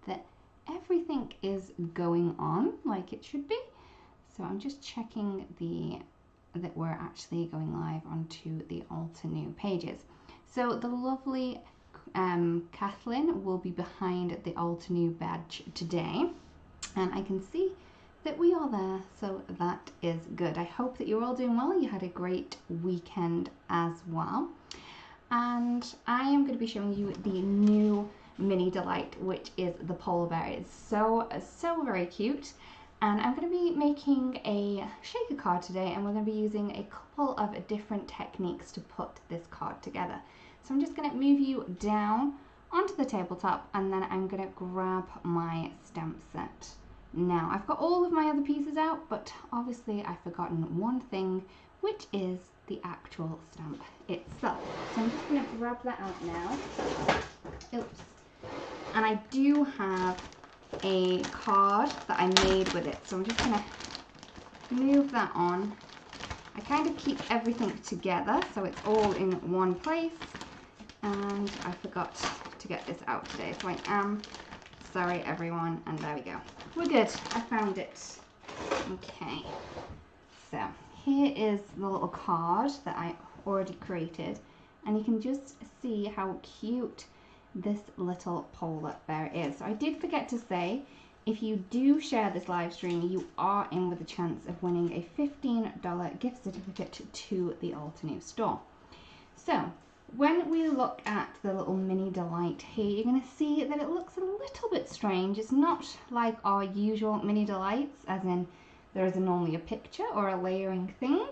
that everything is going on like it should be. So I'm just checking that we're actually going live onto the Alter New pages. So the lovely Kathleen will be behind the Alter New badge today, and I can see that we are there, so that is good. I hope that you're all doing well. You had a great weekend as well. And I am going to be showing you the new mini delight, which is the polar bear. It's so very cute. And I'm going to be making a shaker card today, and we're going to be using a couple of different techniques to put this card together. So I'm just going to move you down onto the tabletop, and then I'm going to grab my stamp set. Now, I've got all of my other pieces out, but obviously I've forgotten one thing, which is the actual stamp itself. So I'm just going to grab that out now. Oops. And I do have a card that I made with it, so I'm just going to move that on. I kind of keep everything together so it's all in one place, and I forgot to get this out today, so I am sorry everyone, and there we go. We're good. I found it. Okay, so here is the little card that I already created, and you can just see how cute this little polar bear is. So I did forget to say, if you do share this live stream, you are in with a chance of winning a $15 gift certificate to the Alter New store. So when we look at the little mini delight here, you're going to see that it looks a little bit strange. It's not like our usual mini delights, as in there isn't normally a picture or a layering thing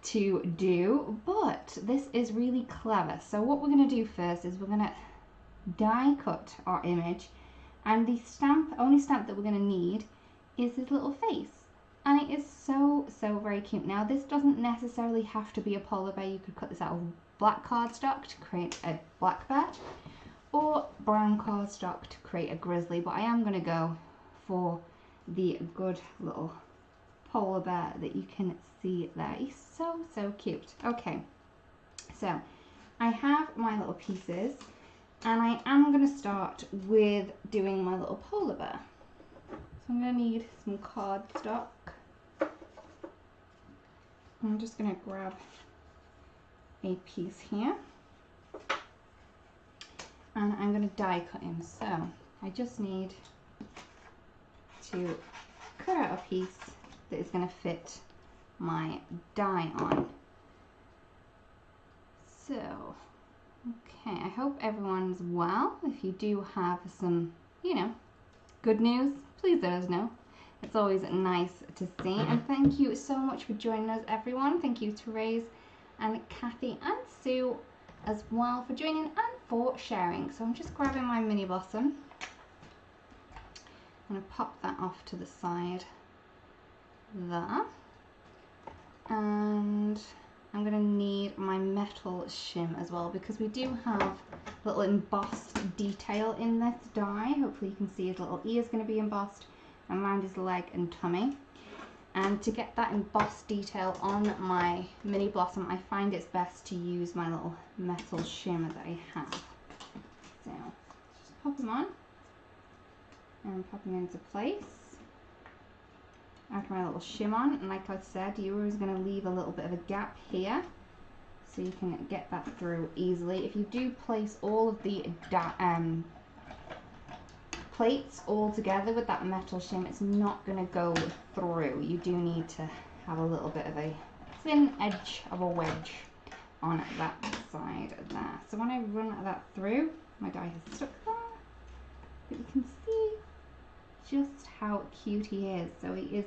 to do, but this is really clever. So what we're going to do first is we're going to die cut our image, and the only stamp that we're going to need is his little face, and it is so very cute. Now, this doesn't necessarily have to be a polar bear. You could cut this out of black cardstock to create a black bear, or brown cardstock to create a grizzly, but I am going to go for the good little polar bear that you can see there. He's so cute. Okay, so I have my little pieces, and I am going to start with doing my little polar bear. So I'm going to need some cardstock. I'm just going to grab a piece here, and I'm going to die cut him. So I just need to cut out a piece that is going to fit my die on. So, okay, I hope everyone's well. If you do have some, good news, please let us know. It's always nice to see. And thank you so much for joining us, everyone. Thank you to Therese and Kathy and Sue as well for joining and for sharing. So I'm just grabbing my mini blossom. I'm going to pop that off to the side there. And I'm going to need my metal shim as well, because we do have a little embossed detail in this die. Hopefully you can see his little ears going to be embossed around his leg and tummy. And to get that embossed detail on my mini blossom, I find it's best to use my little metal shim that I have. So just pop them on and pop them into place. After my little shim on, and like I said, you're always going to leave a little bit of a gap here so you can get that through easily. If you do place all of the plates all together with that metal shim, it's not going to go through. You do need to have a little bit of a thin edge of a wedge on that side there. So when I run that through, my die has stuck there, but you can see just how cute he is. So he is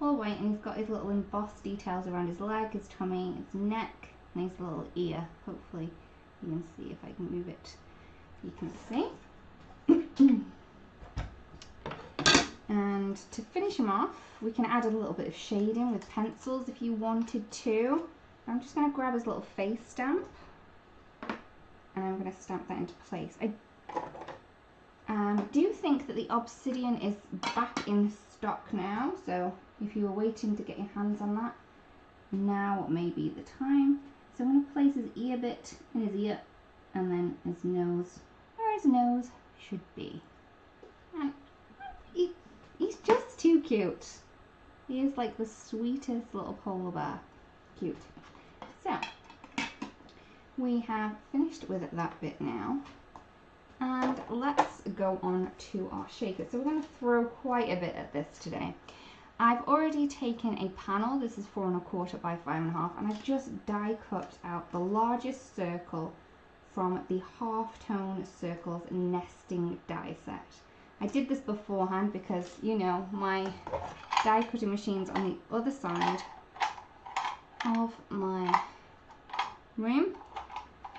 all white, and he's got his little embossed details around his leg, his tummy, his neck, and his little ear. Hopefully you can see, if I can move it, you can see. And to finish him off, we can add a little bit of shading with pencils if you wanted to. I'm just going to grab his little face stamp, and I'm going to stamp that into place. I do think that the obsidian is back in stock now, so if you were waiting to get your hands on that, now may be the time. So I'm going to place his ear bit in his ear, and then his nose where his nose should be. And he's just too cute. He is like the sweetest little polar bear. Cute. So, we have finished with that bit now. And let's go on to our shaker. So we're going to throw quite a bit at this today. I've already taken a panel, this is 4 1/4 by 5 1/2, and I've just die cut out the largest circle from the half-tone circles nesting die set. I did this beforehand because, you know, my die cutting machine's on the other side of my room,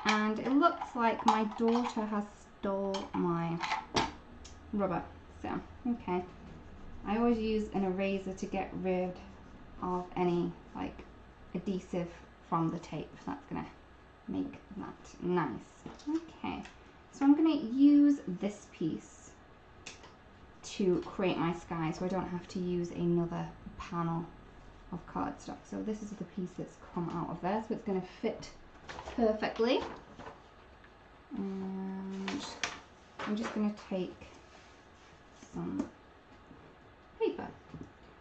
and it looks like my daughter has stole my rubber. So, okay. I always use an eraser to get rid of any like adhesive from the tape. So that's gonna make that nice. Okay, so I'm gonna use this piece to create my sky so I don't have to use another panel of cardstock. So this is the piece that's come out of there, so it's gonna fit perfectly. And I'm just going to take some paper.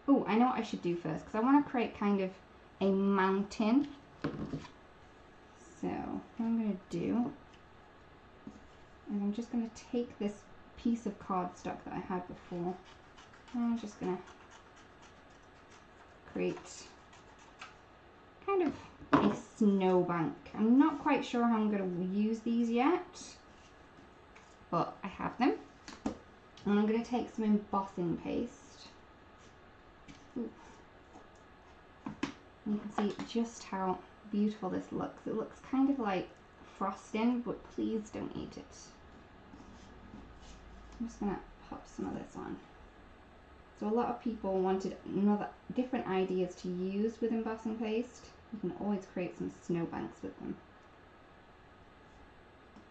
Oh, I know what I should do first because I want to create kind of a mountain. So what I'm going to do is I'm just going to take this piece of cardstock that I had before and I'm just going to create kind of a snowbank. I'm not quite sure how I'm going to use these yet, but I have them. And I'm going to take some embossing paste. Ooh. You can see just how beautiful this looks. It looks kind of like frosting, but please don't eat it. I'm just going to pop some of this on. So a lot of people wanted different ideas to use with embossing paste. You can always create some snowbanks with them.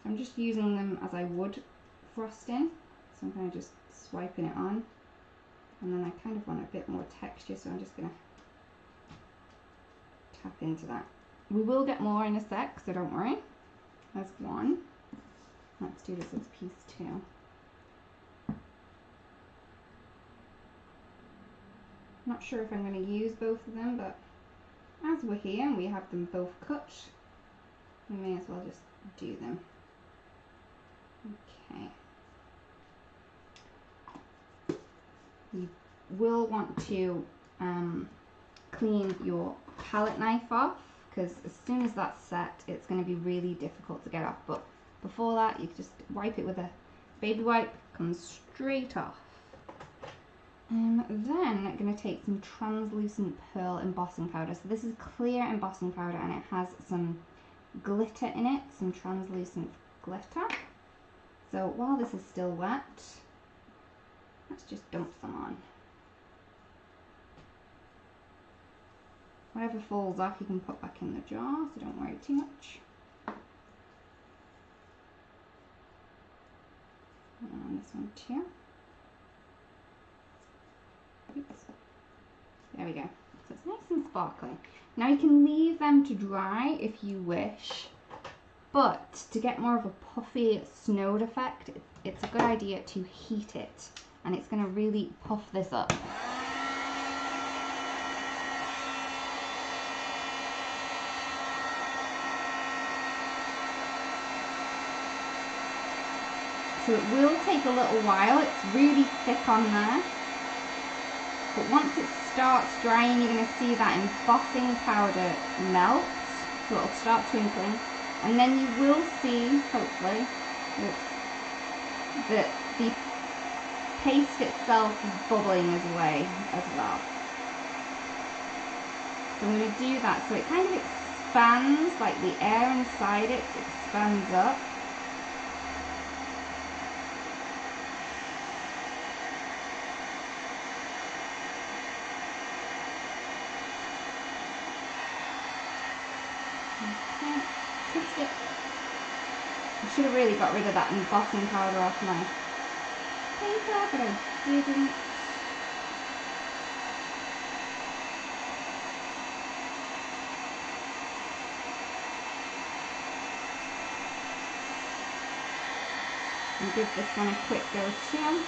So I'm just using them as I would frosting. So I'm kind of just swiping it on. And then I kind of want a bit more texture, so I'm just going to tap into that. We will get more in a sec, so don't worry. That's one. Let's do this as piece 2. Not sure if I'm going to use both of them, but as we're here and we have them both cut, we may as well just do them. Okay. You will want to clean your palette knife off, because as soon as that's set, it's going to be really difficult to get off. But before that, you just wipe it with a baby wipe, comes straight off. Then I'm going to take some translucent pearl embossing powder. So this is clear embossing powder and it has some glitter in it, some translucent glitter. So while this is still wet, let's just dump some on. Whatever falls off you can put back in the jar, so don't worry too much. And this one too. Oops. There we go. So it's nice and sparkly. Now you can leave them to dry if you wish, but to get more of a puffy snowed effect, it's a good idea to heat it, and it's going to really puff this up. So it will take a little while, it's really thick on there. But once it starts drying, you're going to see that embossing powder melt, so it'll start twinkling. And then you will see, hopefully, that the paste itself is bubbling away as well. So I'm going to do that so it kind of expands, like the air inside it expands up. I should have really got rid of that embossing powder off my paper, but I didn't. I'll give this one a quick go too.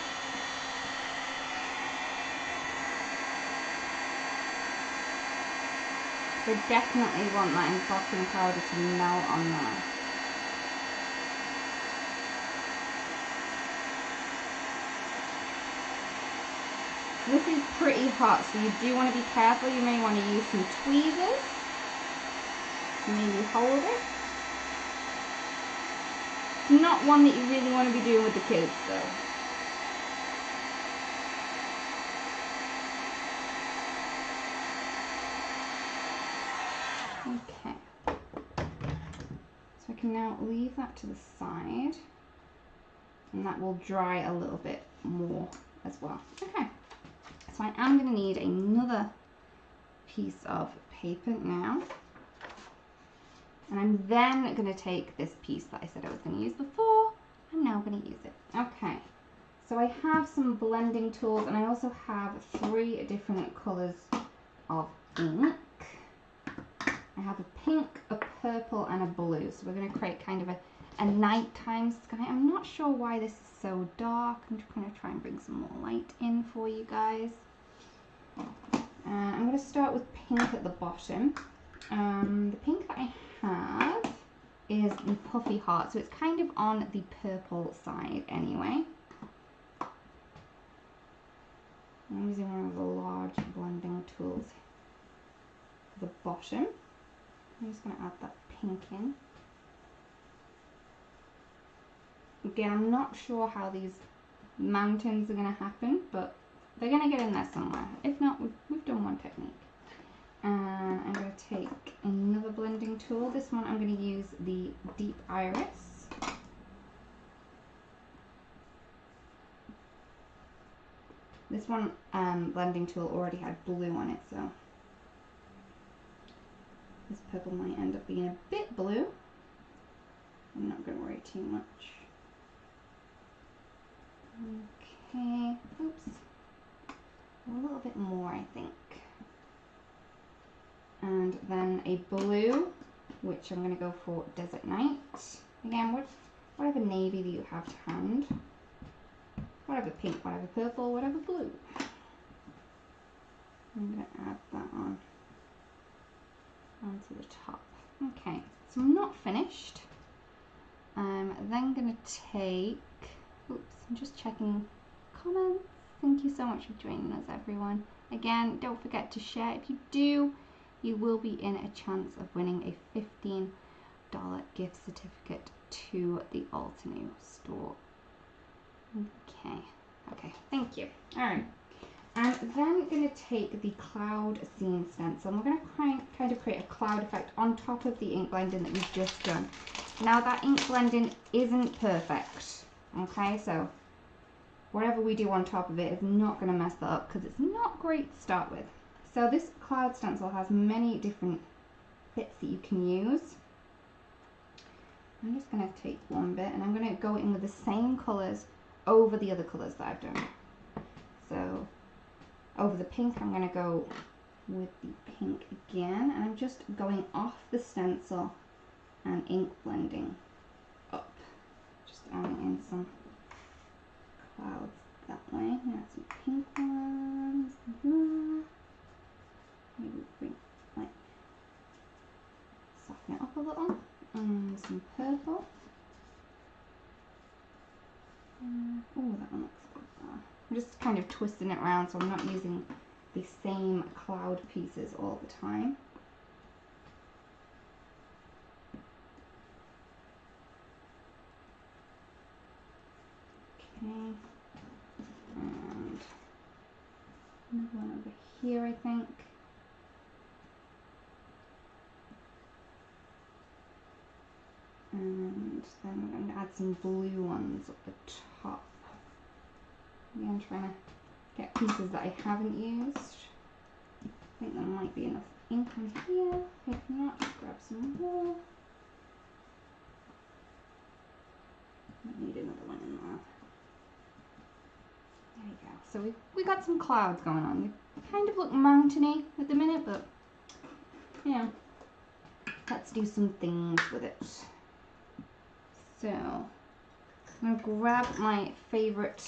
So definitely want that embossing powder to melt on there. This is pretty hot, so you do want to be careful. You may want to use some tweezers to maybe hold it. It's not one that you really want to be doing with the kids though. Okay, so I can now leave that to the side, and that will dry a little bit more as well. Okay, so I am going to need another piece of paper now, and I'm then going to take this piece that I said I was going to use before. I'm now going to use it. Okay, so I have some blending tools, and I also have 3 different colours of ink. I have a pink, a purple, and a blue. So we're going to create kind of a nighttime sky. I'm not sure why this is so dark. I'm just going to try and bring some more light in for you guys. I'm going to start with pink at the bottom. The pink that I have is the puffy heart. So it's kind of on the purple side anyway. I'm using one of the large blending tools at the bottom. I'm just going to add that pink in. Again, I'm not sure how these mountains are going to happen, but they're going to get in there somewhere. If not, we've done one technique. I'm going to take another blending tool. This one I'm going to use the Deep Iris. This one blending tool already had blue on it, so this purple might end up being a bit blue. I'm not going to worry too much. Okay, oops. A little bit more, I think. And then a blue, which I'm going to go for Desert Night. Again, whatever navy that you have to hand. Whatever pink, whatever purple, whatever blue. I'm going to add that onto the top. Okay, so I'm not finished. I'm then going to take, oops, I'm just checking comments. Thank you so much for joining us, everyone. Again, don't forget to share. If you do, you will be in a chance of winning a $15 gift certificate to the Altenew store. Okay, thank you. All right. I'm then going to take the cloud scene stencil, and we're going to kind of create a cloud effect on top of the ink blending that we've just done. Now that ink blending isn't perfect, okay, so whatever we do on top of it is not going to mess that up because it's not great to start with. So this cloud stencil has many different bits that you can use. I'm just going to take one bit and I'm going to go in with the same colours over the other colours that I've done. So over the pink, I'm going to go with the pink again, and I'm just going off the stencil and ink blending up. Just adding in some clouds that way. Now some pink ones. Maybe bring, like, soften it up a little. And some purple. Oh, that one looks good there. I'm just kind of twisting it around so I'm not using the same cloud pieces all the time. Okay, and another one over here, I think. And then we're going to add some blue ones at the top. Again, trying to get pieces that I haven't used. I think there might be enough ink on here. If not, just grab some more. I need another one in there. There you go. So we got some clouds going on. They kind of look mountainy at the minute, but yeah, let's do some things with it. So I'm going to grab my favorite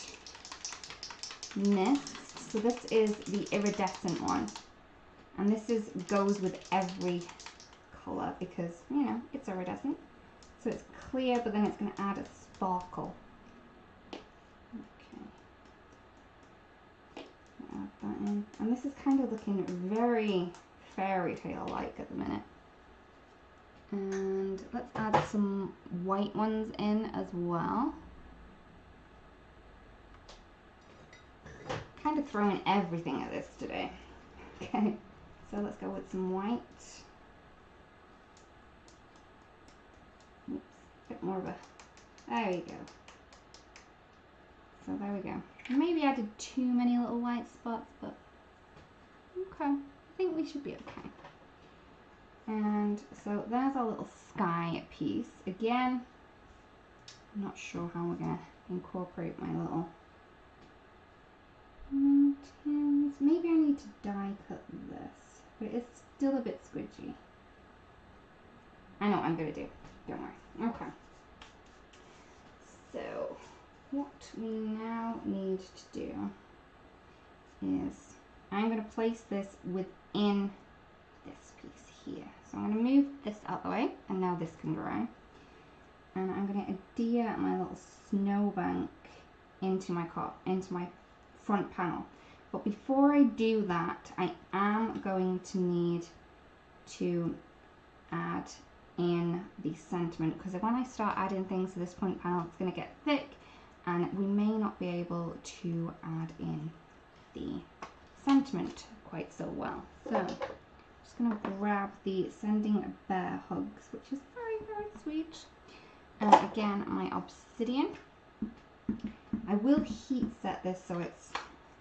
mist. So this is the iridescent one. And this goes with every colour because, you know, it's iridescent. So it's clear, but then it's going to add a sparkle. Okay. Add that in. And this is kind of looking very fairy tale-like at the minute. And let's add some white ones in as well. Kind of throwing everything at this today. Okay, so let's go with some white. Oops, a bit more of a, there we go. So there we go. Maybe I did too many little white spots, but okay, I think we should be okay. And so there's our little sky piece. Again, I'm not sure how we're going to incorporate my little mountains. Maybe I need to die cut this, but it's still a bit squidgy. I know what I'm going to do. Don't worry. Okay. So what we now need to do is I'm going to place this within this piece here. So I'm going to move this out the way, and now this can dry. And I'm going to adhere my little snowbank into my front panel. But before I do that, I am going to need to add in the sentiment, because when I start adding things to this front panel, it's going to get thick, and we may not be able to add in the sentiment quite so well. So I'm just going to grab the Sending Bear Hugs, which is very, very sweet. And again, my obsidian. I will heat set this so it's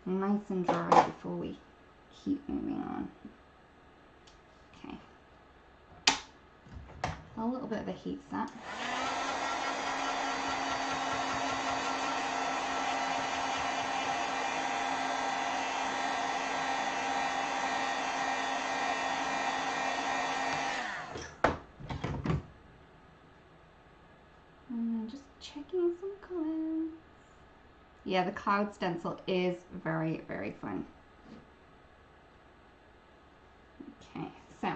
nice and dry before we keep moving on. Okay. A little bit of a heat set. Just checking some colors. Yeah, the cloud stencil is very, very fun. Okay, so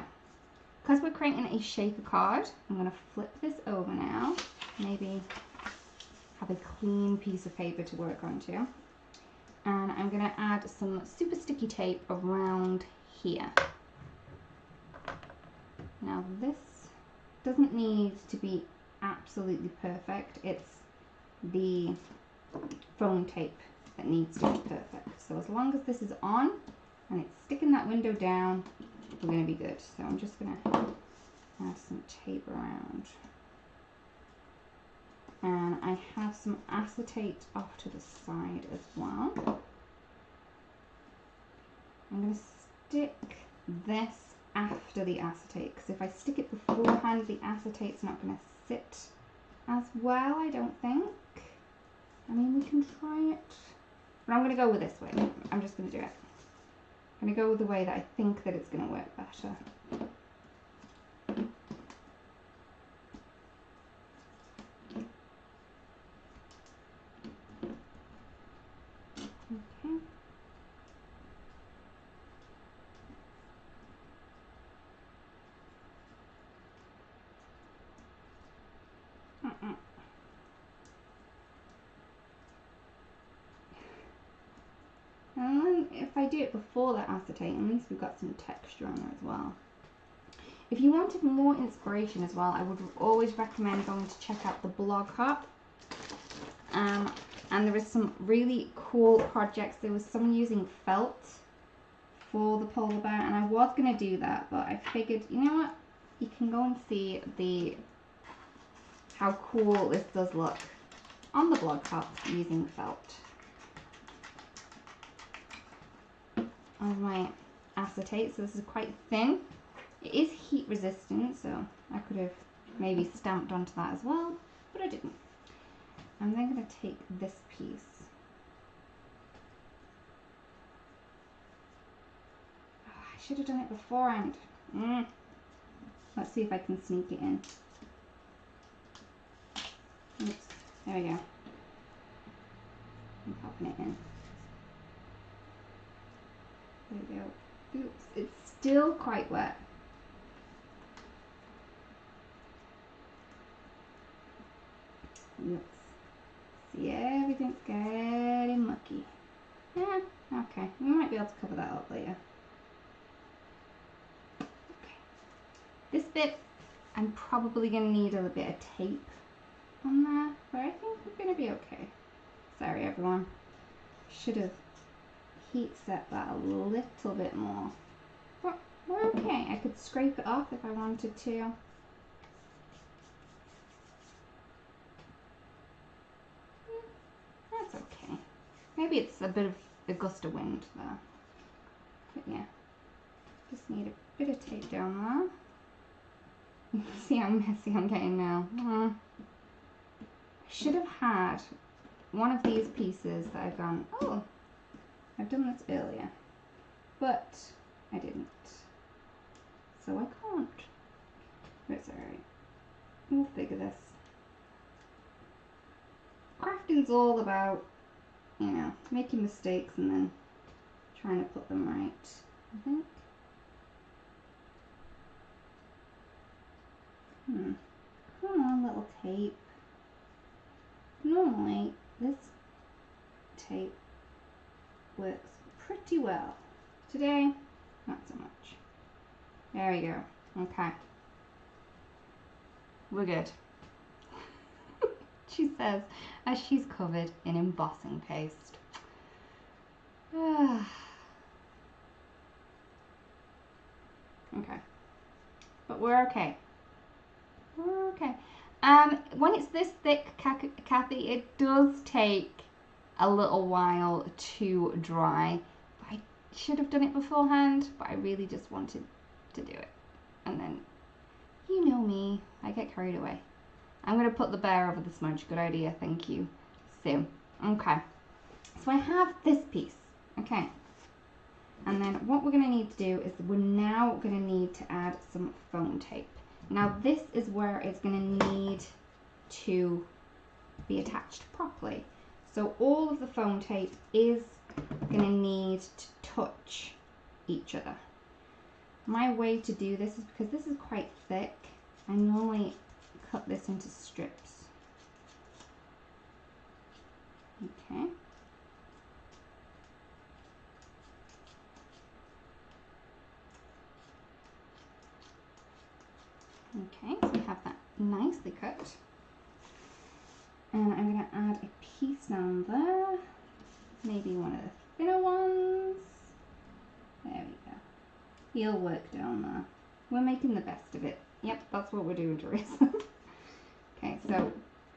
because we're creating a shaker card, I'm going to flip this over now. Maybe have a clean piece of paper to work onto. And I'm going to add some super sticky tape around here. Now this doesn't need to be absolutely perfect. It's the foam tape that needs to be perfect. So as long as this is on and it's sticking that window down, we're going to be good. So I'm just going to add some tape around. And I have some acetate off to the side as well. I'm going to stick this after the acetate, because if I stick it beforehand, the acetate's not going to sit as well, I don't think. I mean, we can try it, but I'm going to go with this way. I'm just going to do it. I'm going to go with the way that I think that it's going to work better. Okay. And then if I do it before that acetate, at least we've got some texture on there as well. If you wanted more inspiration as well, I would always recommend going to check out the blog hop. And there is some really cool projects. There was some using felt for the polar bear, and I was going to do that, but I figured, you know what? You can go and see how cool this does look on the blog hop using felt. On my acetate, so this is quite thin. It is heat resistant, so I could have maybe stamped onto that as well, but I didn't. I'm then going to take this piece. Oh, I should have done it beforehand. Let's see if I can sneak it in. Oops, there we go. I'm popping it in. There we go. Oops, it's still quite wet. Oops. See, everything's getting mucky. Yeah, okay. We might be able to cover that up later. Okay. This bit, I'm probably going to need a bit of tape on there, but I think we're going to be okay. Sorry, everyone. Should have heat set that a little bit more. But we're okay. I could scrape it off if I wanted to. That's okay. Maybe it's a bit of a gust of wind there. But yeah, just need a bit of tape down there. You can see how messy I'm getting now. I should have had one of these pieces that I've gone, oh, I've done this earlier, but I didn't. So I can't. But it's alright. We'll figure this. Crafting's all about, you know, making mistakes and then trying to put them right, I think. Come on, little tape. Normally, this tape works pretty well. Today, not so much. There we go. Okay. We're good. She says, as she's covered in embossing paste. Okay. But we're okay. We're okay. When it's this thick, Kathy, it does take a little while to dry. I should have done it beforehand, but I really just wanted to do it. And then, you know me, I get carried away. I'm going to put the bear over the smudge. Good idea, thank you. So, okay. So I have this piece, okay. And then what we're going to need to do is we're now going to need to add some foam tape. Now this is where it's going to need to be attached properly. So all of the foam tape is going to need to touch each other. My way to do this is, because this is quite thick, I normally cut this into strips. Okay. Okay, so we have that nicely cut. And I'm going to add a piece down there. Maybe one of the thinner ones. There we go. He'll work down there. We're making the best of it. Yep, that's what we're doing, Teresa. Okay, so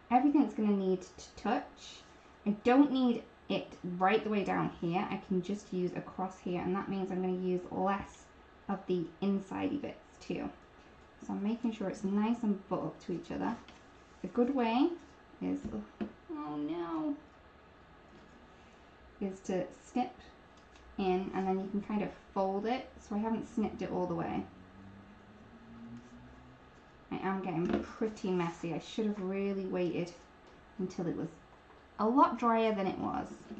everything's going to need to touch. I don't need it right the way down here. I can just use across here, and that means I'm going to use less of the insidey bits too. So I'm making sure it's nice and butt up to each other. A good way is, oh no, is to snip in, and then you can kind of fold it. So I haven't snipped it all the way. I am getting pretty messy. I should have really waited until it was a lot drier than it was. I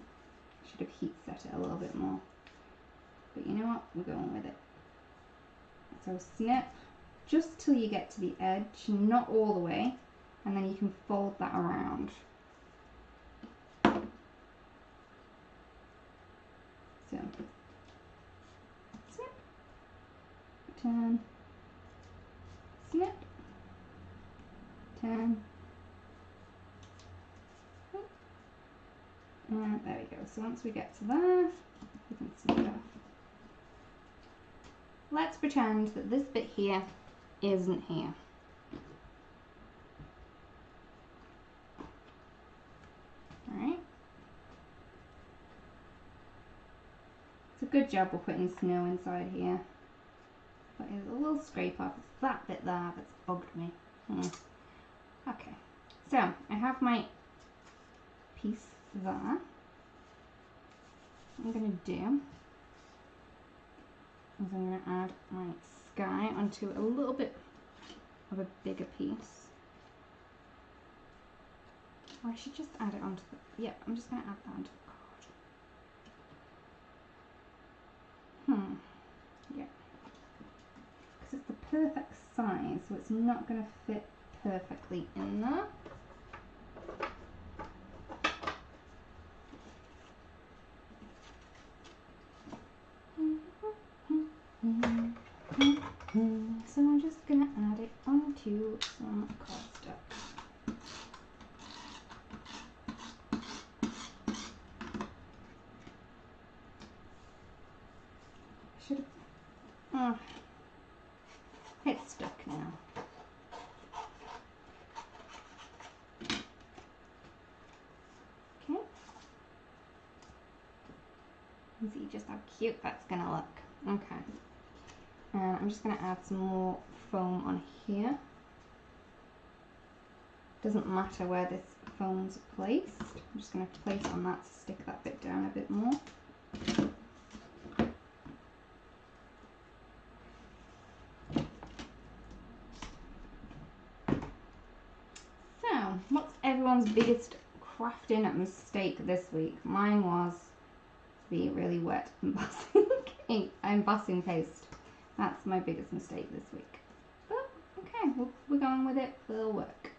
should have heat set it a little bit more. But you know what? We're going with it. So snip just till you get to the edge, not all the way, and then you can fold that around. So snip, turn, snip, turn, and there we go. So once we get to there, we can snip it off. Let's pretend that this bit here isn't here. Alright. It's a good job we're putting snow inside here. But there's a little scrape off. It's that bit there that's bugged me. Okay. So, I have my piece there. What I'm going to do is I'm going to add my sky onto a little bit of a bigger piece. Or I should just add it onto the, yeah, I'm just going to add that onto the card. perfect size, so it's not going to fit perfectly in there. So I'm just going to add it onto some cardstock. Should have... it's stuck now. Okay. And see just how cute that's going to look. Okay. And I'm just going to add some more foam on here. Doesn't matter where this foam's placed. I'm just going to place it on that to stick that bit down a bit more. So, what's everyone's biggest crafting mistake this week? Mine was the really wet embossing paste. That's my biggest mistake this week. But okay, we're going with it. It'll work.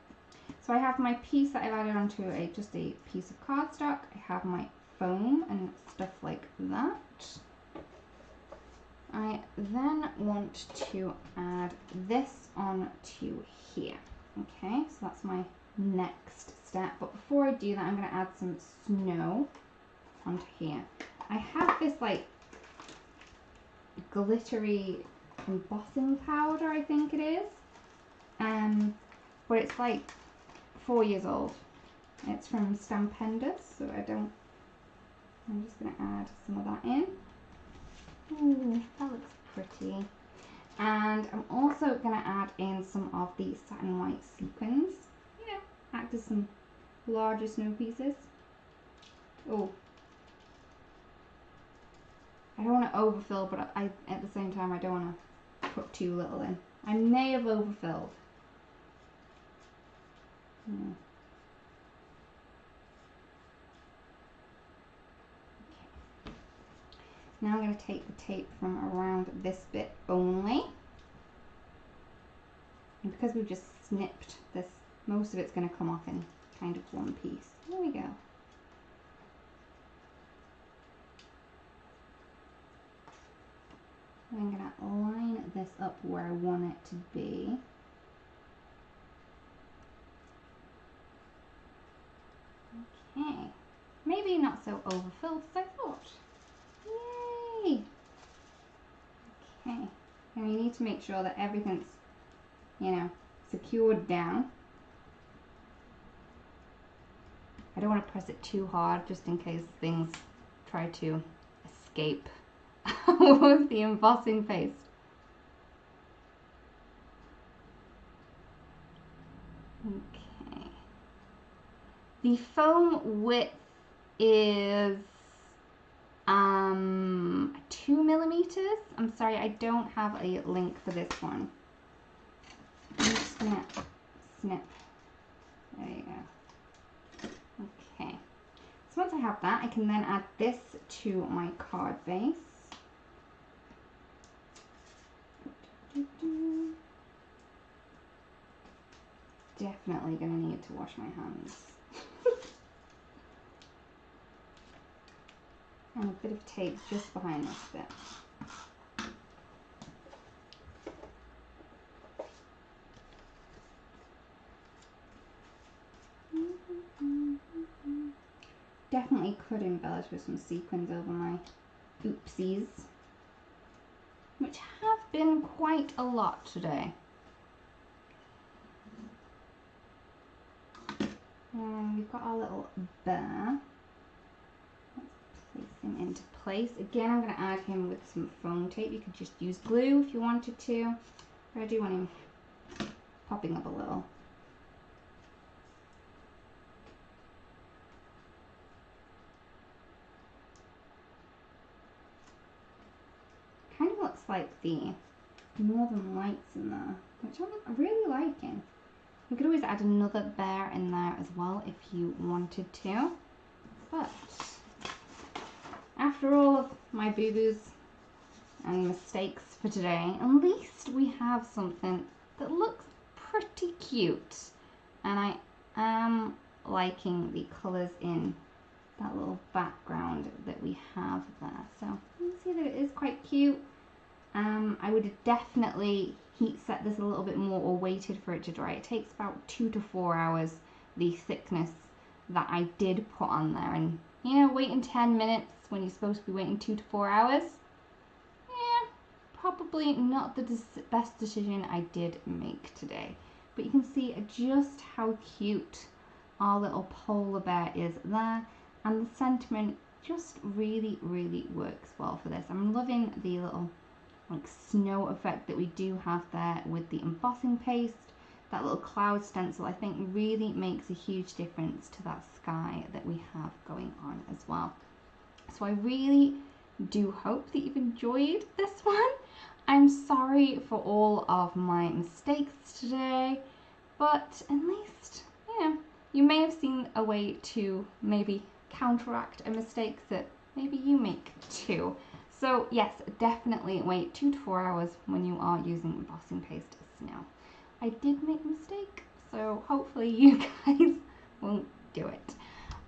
So I have my piece that I've added onto just a piece of cardstock. I have my foam and stuff like that. I then want to add this onto here. Okay, so that's my next step. But before I do that, I'm going to add some snow onto here. I have this like glittery embossing powder, I think it is. But it's like 4 years old. It's from Stampendous, so I'm just going to add some of that in. Ooh, that looks pretty. And I'm also going to add in some of the satin white sequins. You know, act as some larger snow pieces. Oh, I don't want to overfill, but at the same time I don't want to put too little in. I may have overfilled. Yeah. Okay. Now I'm going to take the tape from around this bit only. And because we've just snipped this, most of it's going to come off in kind of one piece. There we go. I'm going to line this up where I want it to be. Okay. Maybe not so overfilled as I thought. Yay! Okay. And you need to make sure that everything's, you know, secured down. I don't want to press it too hard just in case things try to escape with the embossing paste. Okay. The foam width is 2 millimeters. I'm sorry, I don't have a link for this one. I'm just gonna snip. There you go. Okay. So once I have that, I can then add this to my card base. Definitely gonna need to wash my hands. And a bit of tape just behind this bit. Definitely could embellish with some sequins over my oopsies, which have been quite a lot today. And we've got our little bear. Let's place him into place. Again, I'm going to add him with some foam tape. You could just use glue if you wanted to, but I do want him popping up a little. Kind of looks like the Northern Lights in there, which I'm really liking. You could always add another bear in there as well if you wanted to. But after all of my boo-boos and mistakes for today. At least we have something that looks pretty cute. And I am liking the colours in that little background that we have there. So you can see that it is quite cute. I would definitely heat set this a little bit more or waited for it to dry. It takes about 2 to 4 hours, the thickness that I did put on there. And you know, waiting 10 minutes when you're supposed to be waiting 2 to 4 hours, yeah, probably not the best decision I did make today. But you can see just how cute our little polar bear is there, and the sentiment just really, really works well for this. I'm loving the little like snow effect that we do have there with the embossing paste. That little cloud stencil I think really makes a huge difference to that sky that we have going on as well. So I really do hope that you've enjoyed this one. I'm sorry for all of my mistakes today, but at least, you know, you may have seen a way to maybe counteract a mistake that maybe you make too. So yes, definitely wait 2 to 4 hours when you are using embossing paste snow. I did make a mistake, so hopefully you guys won't do it.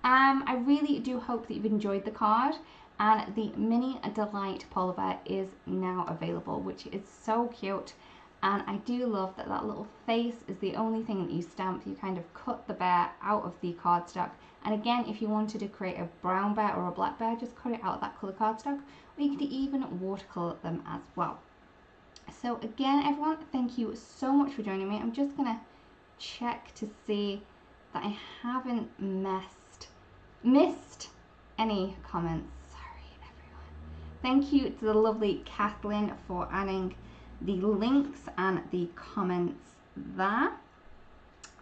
I really do hope that you've enjoyed the card, and the Mini Delight polar bear is now available, which is so cute. And I do love that that little face is the only thing that you stamp. You kind of cut the bear out of the cardstock. And again, if you wanted to create a brown bear or a black bear, just cut it out of that colour cardstock. Or you could even watercolour them as well. So again, everyone, thank you so much for joining me. I'm just going to check to see that I haven't missed any comments. Sorry, everyone. Thank you to the lovely Kathleen for adding the links and the comments there.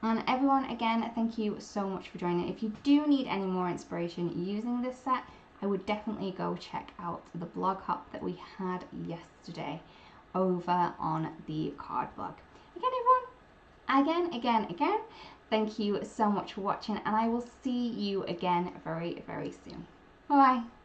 And everyone, again, thank you so much for joining. If you do need any more inspiration using this set, I would definitely go check out the blog hop that we had yesterday over on the card blog. Again, everyone, again, thank you so much for watching, and I will see you again very, very soon. Bye bye.